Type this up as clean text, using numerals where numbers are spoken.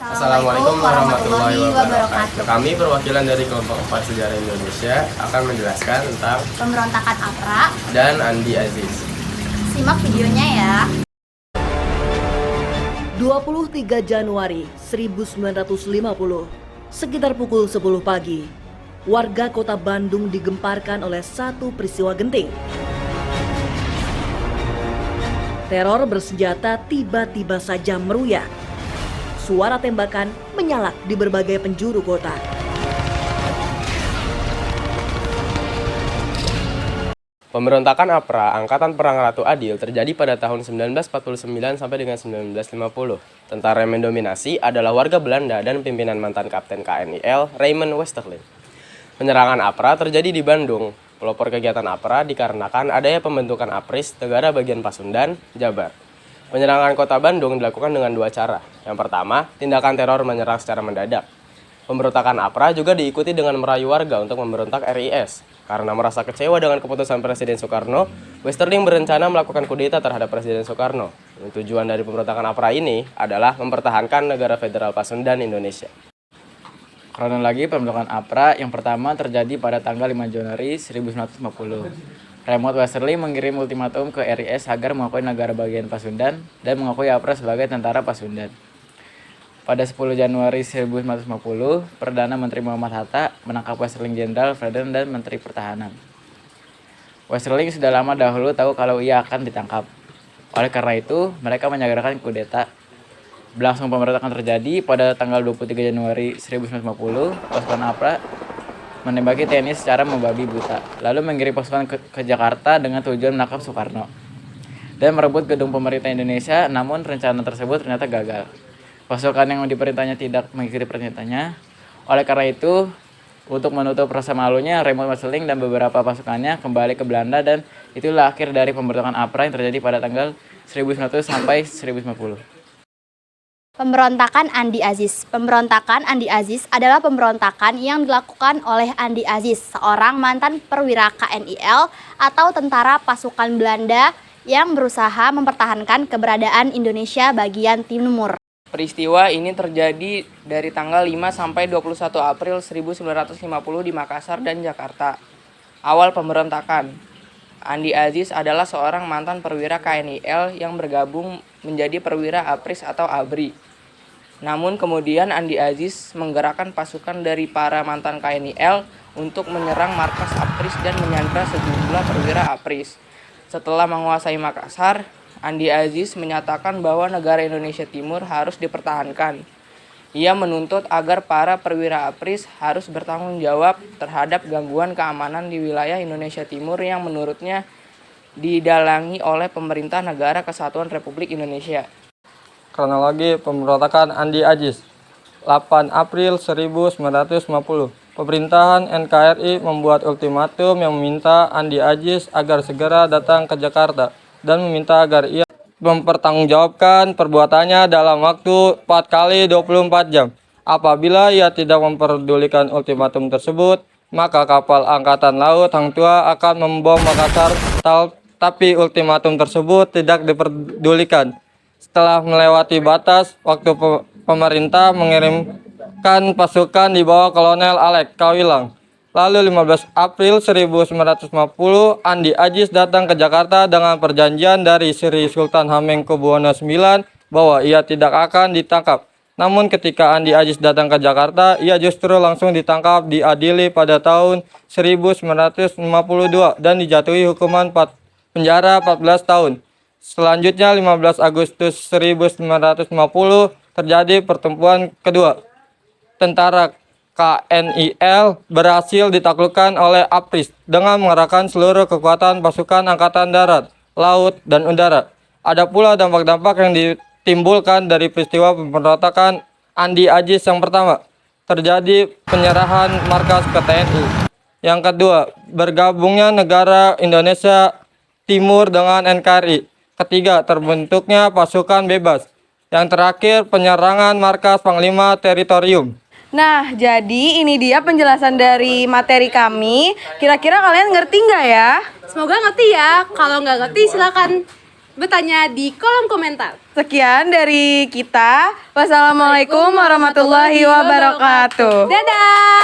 Assalamualaikum warahmatullahi wabarakatuh. Kami perwakilan dari kelompok 4 Sejarah Indonesia akan menjelaskan tentang pemberontakan APRA dan Andi Aziz. Simak videonya ya. 23 Januari 1950, sekitar pukul 10 pagi, warga kota Bandung digemparkan oleh satu peristiwa genting. Teror bersenjata tiba-tiba saja meruyak. Suara tembakan menyalak di berbagai penjuru kota. Pemberontakan APRA, Angkatan Perang Ratu Adil, terjadi pada tahun 1949 sampai dengan 1950. Tentara yang mendominasi adalah warga Belanda dan pimpinan mantan Kapten KNIL Raymond Westerling. Penyerangan APRA terjadi di Bandung. Pelopor kegiatan APRA dikarenakan adanya pembentukan APRIS Negara Bagian Pasundan, Jabar. Penyerangan kota Bandung dilakukan dengan dua cara. Yang pertama, tindakan teror menyerang secara mendadak. Pemberontakan APRA juga diikuti dengan merayu warga untuk memberontak RIS. Karena merasa kecewa dengan keputusan Presiden Soekarno, Westerling berencana melakukan kudeta terhadap Presiden Soekarno. Tujuan dari pemberontakan APRA ini adalah mempertahankan negara federal Pasundan Indonesia. Kronologi pembentukan APRA yang pertama terjadi pada tanggal 5 Januari 1950. Raymond Westerling mengirim ultimatum ke RIS agar mengakui negara bagian Pasundan dan mengakui APRA sebagai tentara Pasundan. Pada 10 Januari 1950, Perdana Menteri Muhammad Hatta menangkap Westerling Jenderal Freden dan Menteri Pertahanan. Westerling sudah lama dahulu tahu kalau ia akan ditangkap. Oleh karena itu, mereka menyegerakan kudeta. Berlangsung pemberontakan terjadi pada tanggal 23 Januari 1950, pasukan APRA menembaki TNI secara membabi buta, lalu mengirim pasukan ke Jakarta dengan tujuan menangkap Soekarno dan merebut gedung pemerintah Indonesia, namun rencana tersebut ternyata gagal. Pasukan yang diperintahnya tidak mengikuti perintahnya. Oleh karena itu, untuk menutup rasa malunya, Raymond Westerling dan beberapa pasukannya kembali ke Belanda dan itulah akhir dari pemberontakan APRA yang terjadi pada tanggal 1900 sampai 1950. Pemberontakan Andi Aziz. Pemberontakan Andi Aziz adalah pemberontakan yang dilakukan oleh Andi Aziz, seorang mantan perwira KNIL atau tentara pasukan Belanda yang berusaha mempertahankan keberadaan Indonesia bagian timur. Peristiwa ini terjadi dari tanggal 5 sampai 21 April 1950 di Makassar dan Jakarta. Awal pemberontakan. Andi Aziz adalah seorang mantan perwira KNIL yang bergabung menjadi perwira APRIS atau ABRI. Namun kemudian Andi Aziz menggerakkan pasukan dari para mantan KNIL untuk menyerang markas APRIS dan menyandra sejumlah perwira APRIS. Setelah menguasai Makassar, Andi Aziz menyatakan bahwa negara Indonesia Timur harus dipertahankan. Ia menuntut agar para perwira APRIS harus bertanggung jawab terhadap gangguan keamanan di wilayah Indonesia Timur yang menurutnya didalangi oleh pemerintah Negara Kesatuan Republik Indonesia. Kronologi pemberontakan Andi Aziz. 8 April 1950, pemerintahan NKRI membuat ultimatum yang meminta Andi Aziz agar segera datang ke Jakarta dan meminta agar ia mempertanggungjawabkan perbuatannya dalam waktu 4 kali 24 jam. Apabila ia tidak memperdulikan ultimatum tersebut, maka kapal Angkatan Laut Hang Tuah akan membom Makassar, tapi ultimatum tersebut tidak diperdulikan. Setelah melewati batas, waktu pemerintah mengirimkan pasukan di bawah Kolonel Alek Kawilang. Lalu 15 April 1950, Andi Aziz datang ke Jakarta dengan perjanjian dari Sri Sultan Hamengkubuwono IX bahwa ia tidak akan ditangkap. Namun ketika Andi Aziz datang ke Jakarta, ia justru langsung ditangkap, diadili pada tahun 1952 dan dijatuhi hukuman penjara 14 tahun. Selanjutnya 15 Agustus 1950 terjadi pertempuran kedua. Tentara KNIL berhasil ditaklukkan oleh APRIS dengan mengerahkan seluruh kekuatan pasukan angkatan darat, laut, dan udara. Ada pula dampak-dampak yang ditimbulkan dari peristiwa pemberontakan Andi Aziz yang pertama. Terjadi penyerahan markas ke TNI. Yang kedua, bergabungnya negara Indonesia Timur dengan NKRI. Ketiga, terbentuknya pasukan bebas. Yang terakhir, penyerangan markas Panglima Teritorium. Nah, jadi ini dia penjelasan dari materi kami. Kira-kira kalian ngerti nggak ya? Semoga ngerti ya. Kalau nggak ngerti silakan bertanya di kolom komentar. Sekian dari kita. Wassalamualaikum warahmatullahi wabarakatuh. Dadah.